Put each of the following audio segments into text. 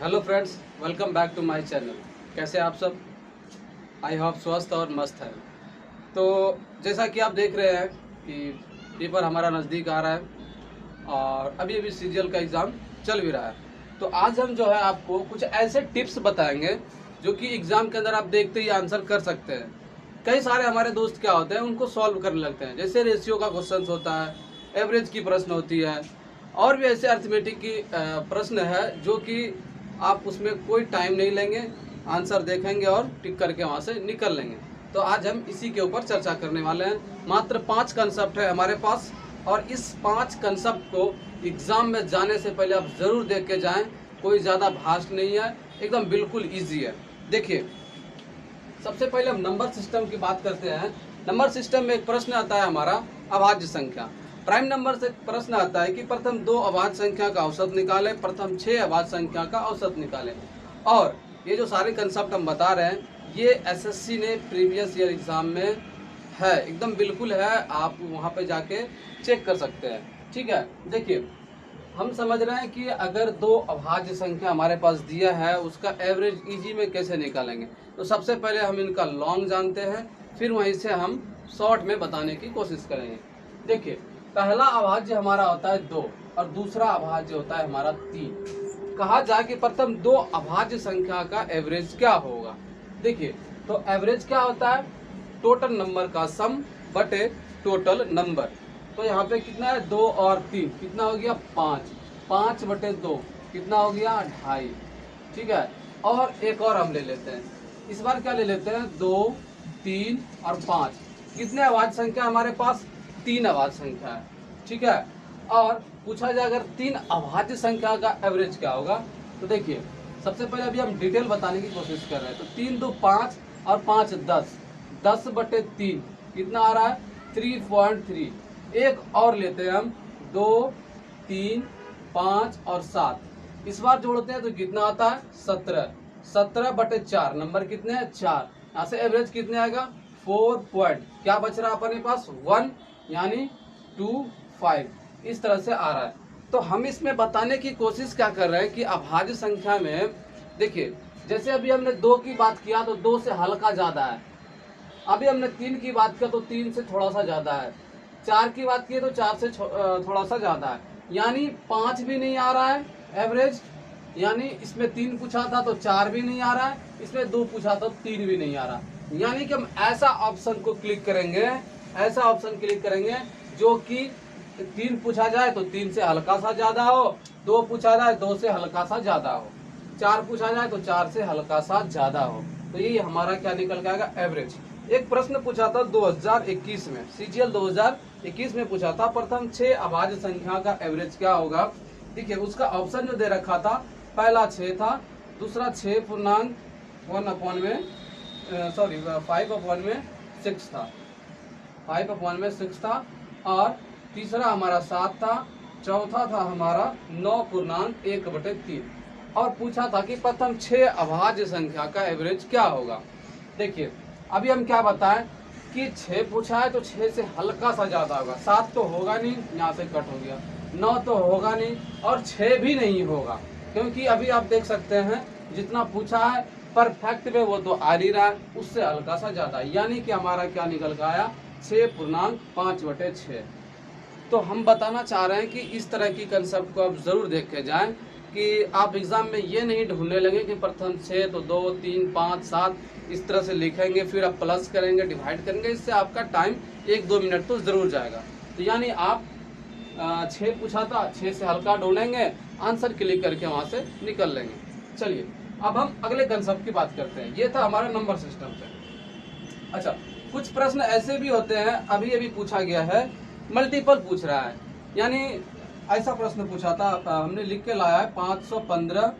Hello friends, welcome back to my channel. कैसे आप सब? आई होप स्वस्थ और मस्त है। तो जैसा कि आप देख रहे हैं कि पेपर हमारा नज़दीक आ रहा है और अभी अभी सीजीएल का एग्ज़ाम चल भी रहा है। तो आज हम जो है आपको कुछ ऐसे टिप्स बताएंगे जो कि एग्ज़ाम के अंदर आप देखते ही आंसर कर सकते हैं। कई सारे हमारे दोस्त क्या होते हैं, उनको सॉल्व करने लगते हैं। जैसे रेशियो का क्वेश्चन होता है, एवरेज की प्रश्न होती है और भी ऐसे अर्थमेटिक की प्रश्न है जो कि आप उसमें कोई टाइम नहीं लेंगे, आंसर देखेंगे और टिक करके वहाँ से निकल लेंगे। तो आज हम इसी के ऊपर चर्चा करने वाले हैं। मात्र 5 कंसेप्ट है हमारे पास और इस 5 कंसेप्ट को एग्ज़ाम में जाने से पहले आप ज़रूर देख के जाएं। कोई ज़्यादा भास्ट नहीं है, एकदम बिल्कुल ईजी है। देखिए, सबसे पहले हम नंबर सिस्टम की बात करते हैं। नंबर सिस्टम में एक प्रश्न आता है हमारा अभाज्य संख्या। प्राइम नंबर से प्रश्न आता है कि प्रथम 2 अभाज्य संख्या का औसत निकालें, प्रथम 6 अभाज्य संख्या का औसत निकालें। और ये जो सारे कंसेप्ट हम बता रहे हैं, ये एसएससी ने प्रीवियस ईयर एग्जाम में है, एकदम बिल्कुल है। आप वहाँ पे जाके चेक कर सकते हैं। ठीक है, देखिए, हम समझ रहे हैं कि अगर 2 अभाज्य संख्या हमारे पास दिया है, उसका एवरेज इजी में कैसे निकालेंगे। तो सबसे पहले हम इनका लॉन्ग जानते हैं, फिर वहीं से हम शॉर्ट में बताने की कोशिश करेंगे। देखिए, पहला अभाज्य हमारा होता है 2 और दूसरा अभाज्य होता है हमारा 3। कहा जाए कि प्रथम 2 अभाज्य संख्या का एवरेज क्या होगा। देखिए, तो एवरेज क्या होता है? टोटल नंबर का सम बटे टोटल नंबर। तो यहाँ पे कितना है? 2 और 3 कितना हो गया? 5। 5 बटे 2 कितना हो गया? 2.5। ठीक है, और एक और हम ले लेते हैं। इस बार क्या ले लेते हैं? 2, 3 और 5। कितने अभाज्य संख्या हमारे पास? 3 अभाज्य संख्या है। ठीक है, और पूछा जाए अगर 3 अभाज्य संख्या का एवरेज क्या होगा। तो देखिए, सबसे पहले अभी हम डिटेल बताने की कोशिश कर रहे हैं। तो 3 2 5 और 5 10। 10 बटे 3 कितना आ रहा है? 3.3। एक और लेते हैं हम, 2, 3, 5 और 7। इस बार जोड़ते हैं तो कितना आता है? 17। 17 बटे 4, नंबर कितने हैं? 4। यहाँ से एवरेज कितने आएगा? 4 पॉइंट, क्या बच रहा है अपने पास? 1, यानी 2, 5। इस तरह से आ रहा है। तो हम इसमें बताने की कोशिश क्या कर रहे हैं कि अभाज्य संख्या में देखिए, जैसे अभी हमने 2 की बात किया तो 2 से हल्का ज्यादा है। अभी हमने 3 की बात किया तो 3 से थोड़ा सा ज्यादा है। 4 की बात की तो 4 से थोड़ा सा ज्यादा है। यानी 5 भी नहीं आ रहा है एवरेज, यानी इसमें 3 पूछा था तो 4 भी नहीं आ रहा है, इसमें 2 पूछा था तो 3 भी नहीं आ रहा। यानी कि हम ऐसा ऑप्शन को क्लिक करेंगे, ऐसा ऑप्शन क्लिक करेंगे जो कि 3 पूछा जाए तो 3 से हल्का सा ज्यादा हो, 2 पूछा जाए 2 से हल्का सा ज्यादा हो, 4 पूछा जाए तो 4 से हल्का सा ज्यादा हो। तो ये हमारा क्या निकल के आएगा? एवरेज। एक प्रश्न पूछा था 2021 में, सीजीएल 2021 में पूछा था, प्रथम 6 अभाज्य संख्या का एवरेज क्या होगा। देखिए, उसका ऑप्शन जो दे रखा था, पहला 6 था, दूसरा 6 पूर्णांक 1 में 5/6 था, 5/6 था, और तीसरा हमारा 7 था, चौथा था हमारा 9.1/3। और पूछा था कि प्रथम 6 अभाज्य संख्या का एवरेज क्या होगा। देखिए, अभी हम क्या बताएं कि 6 पूछा है तो 6 से हल्का सा ज्यादा होगा। 7 तो होगा नहीं, यहाँ से कट हो गया। 9 तो होगा नहीं और 6 भी नहीं होगा, क्योंकि अभी आप देख सकते हैं जितना पूछा है परफेक्ट में वो तो आ नहीं रहा है, उससे हल्का सा ज्यादा। यानी कि हमारा क्या निकल कर आया? 6.5/6। तो हम बताना चाह रहे हैं कि इस तरह की कंसेप्ट को आप ज़रूर देख के जाएं कि आप एग्ज़ाम में ये नहीं ढूंढने लगे कि प्रथम 6 तो 2, 3, 5, 7 इस तरह से लिखेंगे, फिर आप प्लस करेंगे, डिवाइड करेंगे। इससे आपका टाइम 1-2 मिनट तो ज़रूर जाएगा। तो यानी आप 6 पूछा था, 6 से हल्का ढूंढेंगे, आंसर क्लिक करके वहाँ से निकल लेंगे। चलिए, अब हम अगले कंसेप्ट की बात करते हैं। ये था हमारा नंबर सिस्टम से। अच्छा, कुछ प्रश्न ऐसे भी होते हैं, अभी अभी पूछा गया है, मल्टीपल पूछ रहा है। यानी ऐसा प्रश्न पूछा था, हमने लिख के लाया है 515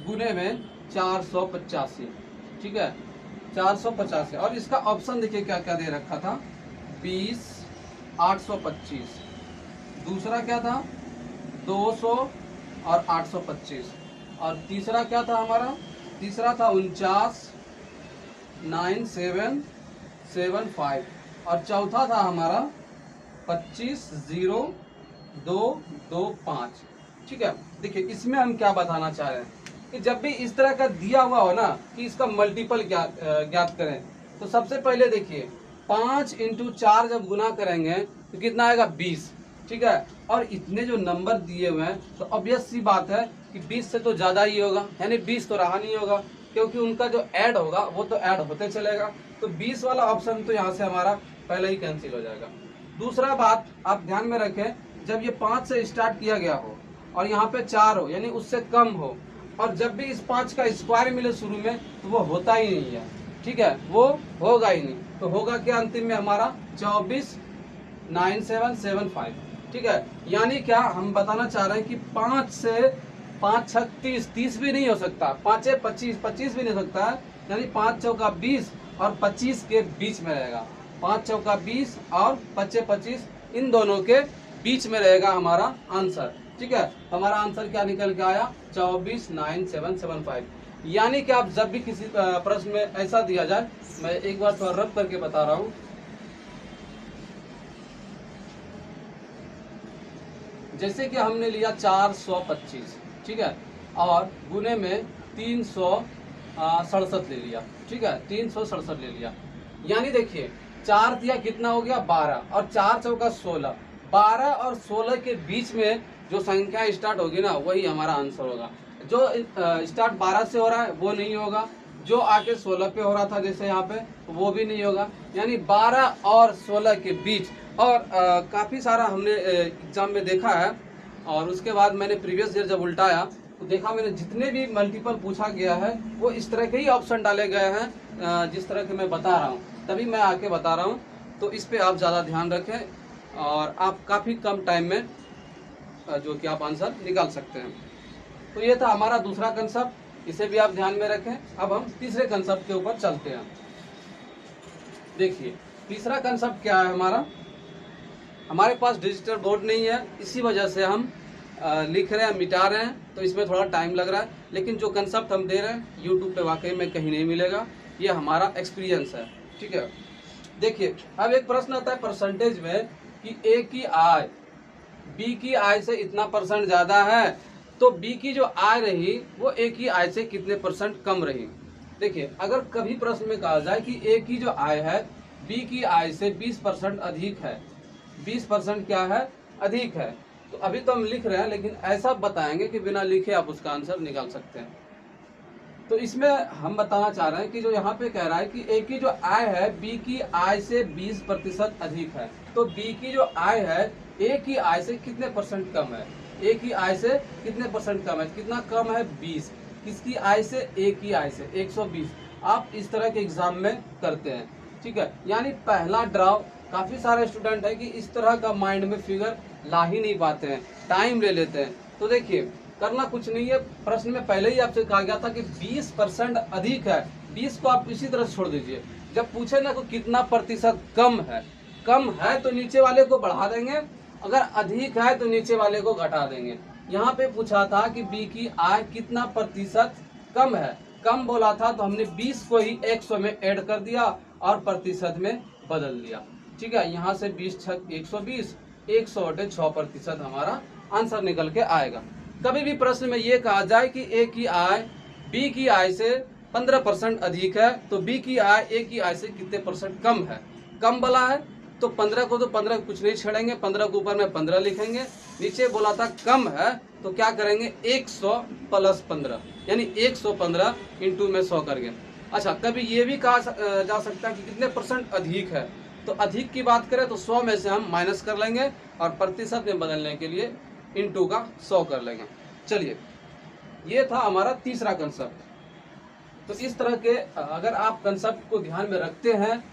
गुने में 485। ठीक है, 485। और इसका ऑप्शन देखिए क्या क्या दे रखा था? 20, 825। दूसरा क्या था? 200 और 825। और तीसरा क्या था हमारा? तीसरा था 49, 9775। और चौथा था हमारा 25, 0225। ठीक है, देखिए, इसमें हम क्या बताना चाह रहे हैं कि जब भी इस तरह का दिया हुआ हो ना कि इसका मल्टीपल ज्ञात करें, तो सबसे पहले देखिए 5 इंटू 4 जब गुना करेंगे तो कितना आएगा 20, ठीक है। और इतने जो नंबर दिए हुए हैं तो ऑब्वियस सी बात है कि 20 से तो ज़्यादा ही होगा, यानी 20 तो रहा नहीं होगा, क्योंकि उनका जो ऐड होगा वो तो ऐड होते चलेगा। तो 20 वाला ऑप्शन तो यहाँ से हमारा पहले ही कैंसिल हो जाएगा। दूसरा बात आप ध्यान में रखें, जब ये 5 से स्टार्ट किया गया हो और यहाँ पे 4 हो यानी उससे कम हो, और जब भी इस 5 का स्क्वायर मिले शुरू में तो वो होता ही नहीं है, ठीक है, वो होगा ही नहीं। तो होगा क्या अंतिम में हमारा 249775, ठीक है। यानी क्या हम बताना चाह रहे हैं कि 5 से 5 6 30, 30 भी नहीं हो सकता, 5 25, 25 भी नहीं हो सकता है, यानी 5 चौका 20 और 25 के बीच में रहेगा। 5 चौका 20 और 5 25 इन दोनों के बीच में रहेगा हमारा आंसर, ठीक है। हमारा आंसर क्या निकल के आया 249775। यानी कि आप जब भी किसी प्रश्न में ऐसा दिया जाए, मैं एक बार थोड़ा रब करके बता रहा हूं, जैसे कि हमने लिया 425, ठीक है, और गुने में 367 ले लिया, ठीक है, 367 ले लिया। यानी देखिए 4 दिया कितना हो गया 12 और 4 चौका 16, 12 और 16 के बीच में जो संख्या स्टार्ट होगी ना वही हमारा आंसर होगा। जो स्टार्ट 12 से हो रहा है वो नहीं होगा, जो आके 16 पे हो रहा था जैसे यहाँ पे वो भी नहीं होगा, यानी 12 और 16 के बीच। और काफ़ी सारा हमने एग्जाम में देखा है, और उसके बाद मैंने प्रीवियस ईयर जब उल्टाया तो देखा मैंने जितने भी मल्टीपल पूछा गया है वो इस तरह के ही ऑप्शन डाले गए हैं जिस तरह के मैं बता रहा हूँ, तभी मैं आके बता रहा हूँ। तो इस पे आप ज़्यादा ध्यान रखें और आप काफ़ी कम टाइम में जो कि आप आंसर निकाल सकते हैं। तो ये था हमारा दूसरा कंसेप्ट, इसे भी आप ध्यान में रखें। अब हम तीसरे कंसेप्ट के ऊपर चलते हैं। देखिए तीसरा कंसेप्ट क्या है हमारे पास डिजिटल बोर्ड नहीं है, इसी वजह से हम लिख रहे हैं, मिटा रहे हैं, तो इसमें थोड़ा टाइम लग रहा है। लेकिन जो कंसेप्ट हम दे रहे हैं यूट्यूब पे वाकई में कहीं नहीं मिलेगा, ये हमारा एक्सपीरियंस है, ठीक है। देखिए अब एक प्रश्न आता है परसेंटेज में कि ए की आय बी की आय से इतना परसेंट ज़्यादा है, तो बी की जो आय रही वो ए की आय से कितने परसेंट कम रही। देखिए अगर कभी प्रश्न में कहा जाए कि ए की जो आय है बी की आय से 20% अधिक है, 20% क्या है अधिक है, तो अभी तो हम लिख रहे हैं लेकिन ऐसा बताएंगे कि बिना लिखे आप उसका आंसर निकाल सकते हैं। तो इसमें हम बताना चाह रहे हैं कि जो यहाँ पे कह रहा है कि ए की जो आय है बी की आय से 20% अधिक है, तो बी की जो आय है ए की आय से कितने परसेंट कम है, ए की आय से कितने परसेंट कम है, कितना कम है 20, किसकी आय से ए की आय से 120। आप इस तरह के एग्जाम में करते हैं, ठीक है। यानी पहला ड्राव काफी सारे स्टूडेंट है कि इस तरह का माइंड में फिगर ला ही नहीं पाते हैं, टाइम ले लेते हैं। तो देखिए करना कुछ नहीं है, प्रश्न में पहले ही आपसे कहा गया था कि 20% अधिक है, 20 को आप इसी तरह छोड़ दीजिए। जब पूछे ना तो कितना प्रतिशत कम है तो नीचे वाले को बढ़ा देंगे, अगर अधिक है तो नीचे वाले को घटा देंगे। यहाँ पे पूछा था कि बी की आय कितना प्रतिशत कम है, कम बोला था तो हमने 20 को ही 100 में ऐड कर दिया और प्रतिशत में बदल दिया, ठीक है। यहाँ से 20 छक 120, 100/6% हमारा आंसर निकल के आएगा। कभी भी प्रश्न में ये कहा जाए कि ए की आय बी की आय से 15% अधिक है, तो बी की आय ए की आय से कितने परसेंट कम है, कम बोला है तो 15 को तो 15 कुछ नहीं छेड़ेंगे, 15 के ऊपर में 15 लिखेंगे। नीचे बोला था कम है तो क्या करेंगे 100 + 15, यानी 115 इंटू में 100 करके। अच्छा कभी ये भी कहा जा सकता है कि कितने परसेंट अधिक है, तो अधिक की बात करें तो 100 में से हम माइनस कर लेंगे और प्रतिशत में बदलने के लिए इंटू का 100 कर लेंगे। चलिए ये था हमारा तीसरा कंसेप्ट। तो इस तरह के अगर आप कंसेप्ट को ध्यान में रखते हैं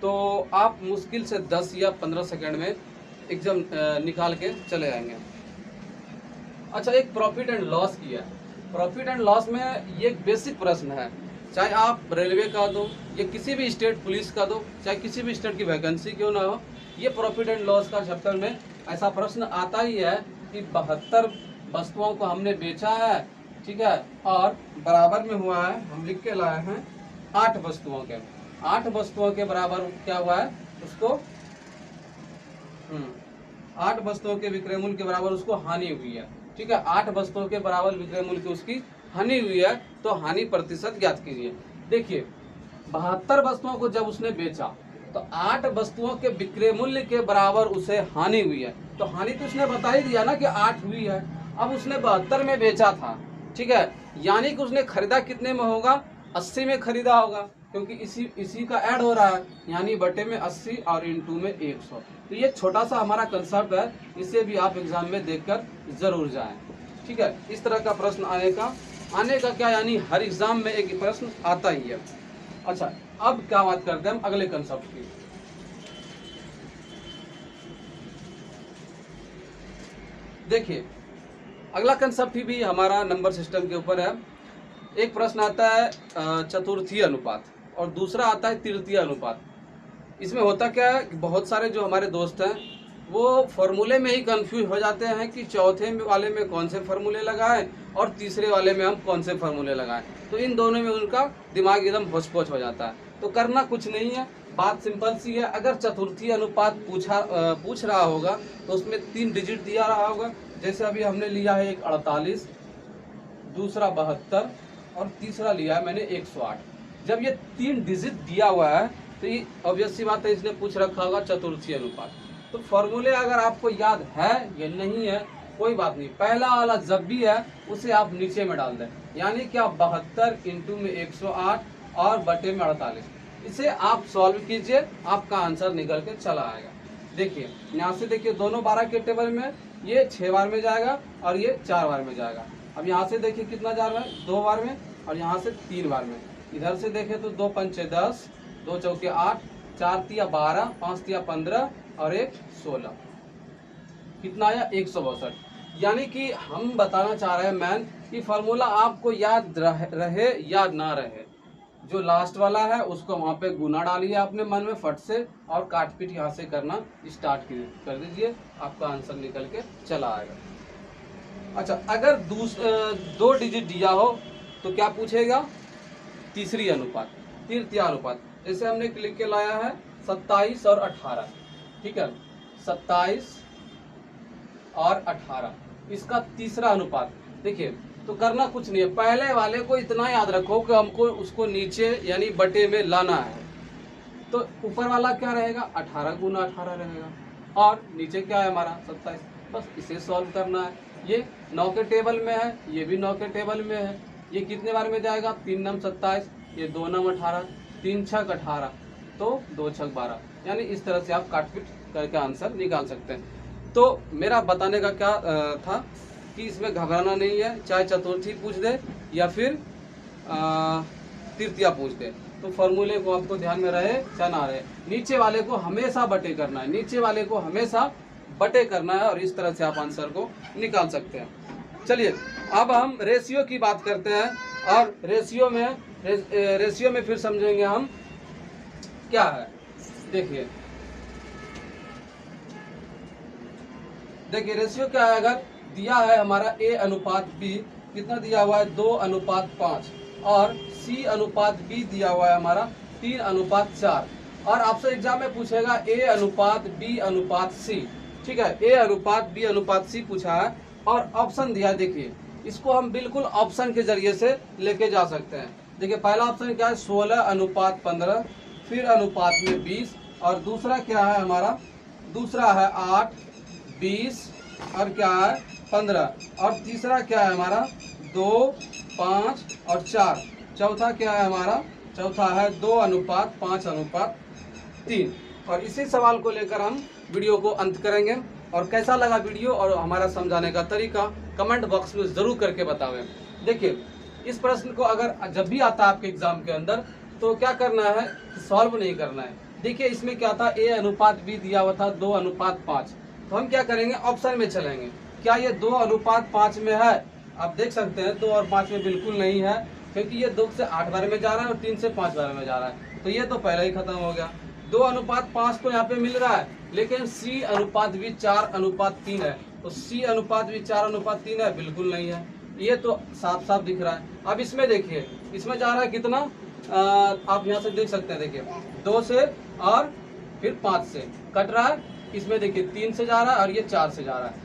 तो आप मुश्किल से 10 या 15 सेकंड में एग्जाम निकाल के चले आएंगे। अच्छा एक प्रॉफिट एंड लॉस किया है, प्रॉफिट एंड लॉस में ये एक बेसिक प्रश्न है, चाहे आप रेलवे का दो या किसी भी स्टेट पुलिस का दो, चाहे किसी भी स्टेट की वैकेंसी क्यों ना हो, ये प्रॉफिट एंड लॉस का चैप्टर में ऐसा प्रश्न आता ही है कि 72 वस्तुओं को हमने बेचा है, ठीक है, और बराबर में हुआ है, हम लिख के लाए हैं 8 वस्तुओं के, 8 वस्तुओं के बराबर क्या हुआ है उसको 8 वस्तुओं के विक्रय मूल्य के बराबर उसको हानि हुई है, ठीक है, 8 वस्तुओं के बराबर विक्रय मूल्य की उसकी हानि हुई है तो हानि प्रतिशत ज्ञात कीजिए। देखिए 72 वस्तुओं को जब उसने बेचा तो 8 वस्तुओं के विक्रय मूल्य के बराबर उसे हानि हुई है। तो हानि तो उसने बता ही दिया ना कि 8 हुई है। अब उसने 72 में बेचा था, ठीक है, यानी कि उसने खरीदा कितने में होगा, 80 में खरीदा होगा, क्योंकि इसी का ऐड हो रहा है, यानी बटे में 80 और इंटू में 100। तो ये छोटा सा हमारा कंसेप्ट है, इसे भी आप एग्जाम में देखकर जरूर जाएं, ठीक है। इस तरह का प्रश्न आने का क्या, यानी हर एग्जाम में एक प्रश्न आता ही है। अच्छा, अब क्या बात करते हैं हम अगले कंसेप्ट की। देखिए अगला कंसेप्ट भी हमारा नंबर सिस्टम के ऊपर है। एक प्रश्न आता है चतुर्थी अनुपात और दूसरा आता है तृतीय अनुपात। इसमें होता क्या है कि बहुत सारे जो हमारे दोस्त हैं वो फॉर्मूले में ही कंफ्यूज हो जाते हैं कि चौथे वाले में कौन से फार्मूले लगाएं और तीसरे वाले में हम कौन से फार्मूले लगाएं। तो इन दोनों में उनका दिमाग एकदम होच-पोच हो जाता है। तो करना कुछ नहीं है, बात सिंपल सी है। अगर चतुर्थी अनुपात पूछ रहा होगा तो उसमें 3 डिजिट दिया रहा होगा। जैसे अभी हमने लिया है एक 48, दूसरा 72 और तीसरा लिया है मैंने 108। जब ये 3 डिजिट दिया हुआ है तो ये ऑब्वियस सी बात है, इसने पूछ रखा होगा चतुर्थी अनुपात। तो फॉर्मूले अगर आपको याद है या नहीं है कोई बात नहीं, पहला वाला जब भी है उसे आप नीचे में डाल दें, यानी कि आप 72 इंटू में 108 और बटे में 48, इसे आप सॉल्व कीजिए, आपका आंसर निकल के चला आएगा। देखिए यहाँ से देखिए दोनों 12 के टेबल में ये 6 बार में जाएगा और ये 4 बार में जाएगा। अब यहाँ से देखिए कितना जा रहा है, 2 बार में, और यहाँ से 3 बार में। इधर से देखें तो 2 पंचे 10, 2 चौके 8, 4 तिया 12, 5 तिया 15 और 1 16। कितना आया, 162। यानी कि हम बताना चाह रहे हैं मैन कि फार्मूला आपको याद रहे या ना रहे, जो लास्ट वाला है उसको वहाँ पे गुना डालिए आपने मन में फट से और काट पीट यहाँ से करना स्टार्ट कर दीजिए, आपका आंसर निकल के चला आएगा। अच्छा, अगर 2 डिजिट दिया हो तो क्या पूछेगा, तीसरी अनुपात, तृतीय अनुपात। जैसे हमने लिख के लाया है 27 और 18, ठीक है, 27 और 18, इसका तीसरा अनुपात। देखिए तो करना कुछ नहीं है, पहले वाले को इतना याद रखो कि हमको उसको नीचे यानी बटे में लाना है। तो ऊपर वाला क्या रहेगा, 18 गुना 18 रहेगा, और नीचे क्या है हमारा 27। बस इसे सॉल्व करना है। ये 9 के टेबल में है, ये भी 9 के टेबल में है। ये कितने बार में जाएगा, 3 नम 27, ये 2 नम 18, 3 छक 18, तो 2 छक 12। यानी इस तरह से आप काट पीट करके आंसर निकाल सकते हैं। तो मेरा बताने का क्या था कि इसमें घबराना नहीं है, चाहे चतुर्थी पूछ दे या फिर तृतीया पूछ दे, तो फॉर्मूले को आपको ध्यान में रहे या ना रहे, नीचे वाले को हमेशा बटे करना है, नीचे वाले को हमेशा बटे करना है, और इस तरह से आप आंसर को निकाल सकते हैं। चलिए अब हम रेशियो की बात करते हैं, और रेशियो में फिर समझेंगे हम क्या है। देखिए रेशियो क्या है, अगर दिया है हमारा A अनुपात B, कितना दिया हुआ है, 2 अनुपात 5, और C अनुपात B दिया हुआ है हमारा 3 अनुपात 4, और आपसे एग्जाम में पूछेगा A अनुपात B अनुपात C, ठीक है, A अनुपात B अनुपात C पूछा है और ऑप्शन दिया है। देखिए इसको हम बिल्कुल ऑप्शन के जरिए से लेके जा सकते हैं। देखिए पहला ऑप्शन क्या है, 16 अनुपात 15, फिर अनुपात में 20, और दूसरा क्या है हमारा, दूसरा है 8, 20 और क्या है 15, और तीसरा क्या है हमारा 2, 5 और 4, चौथा क्या है हमारा, चौथा है 2 अनुपात 5 अनुपात 3। और इसी सवाल को लेकर हम वीडियो को अंत करेंगे। और कैसा लगा वीडियो और हमारा समझाने का तरीका कमेंट बॉक्स में ज़रूर करके बतावें। देखिए इस प्रश्न को अगर जब भी आता है आपके एग्जाम के अंदर तो क्या करना है, सॉल्व नहीं करना है। देखिए इसमें क्या था, A अनुपात B दिया हुआ था 2 अनुपात 5, तो हम क्या करेंगे, ऑप्शन में चलेंगे। क्या ये 2 अनुपात 5 में है, आप देख सकते हैं 2 और 5 में बिल्कुल नहीं है, क्योंकि ये 2 से 8 बार में जा रहा है और 3 से 5 बार में जा रहा है, तो ये तो पहले ही खत्म हो गया। 2 अनुपात 5 तो यहाँ पे मिल रहा है, लेकिन C अनुपात भी 4 अनुपात 3 है, तो C अनुपात भी 4 अनुपात 3 है, बिल्कुल नहीं है, ये तो साफ साफ दिख रहा है। अब इसमें देखिए, इसमें जा रहा है कितना, आप यहाँ से देख सकते हैं, देखिए 2 से और फिर 5 से कट रहा है, इसमें देखिए 3 से जा रहा है और ये 4 से जा रहा है।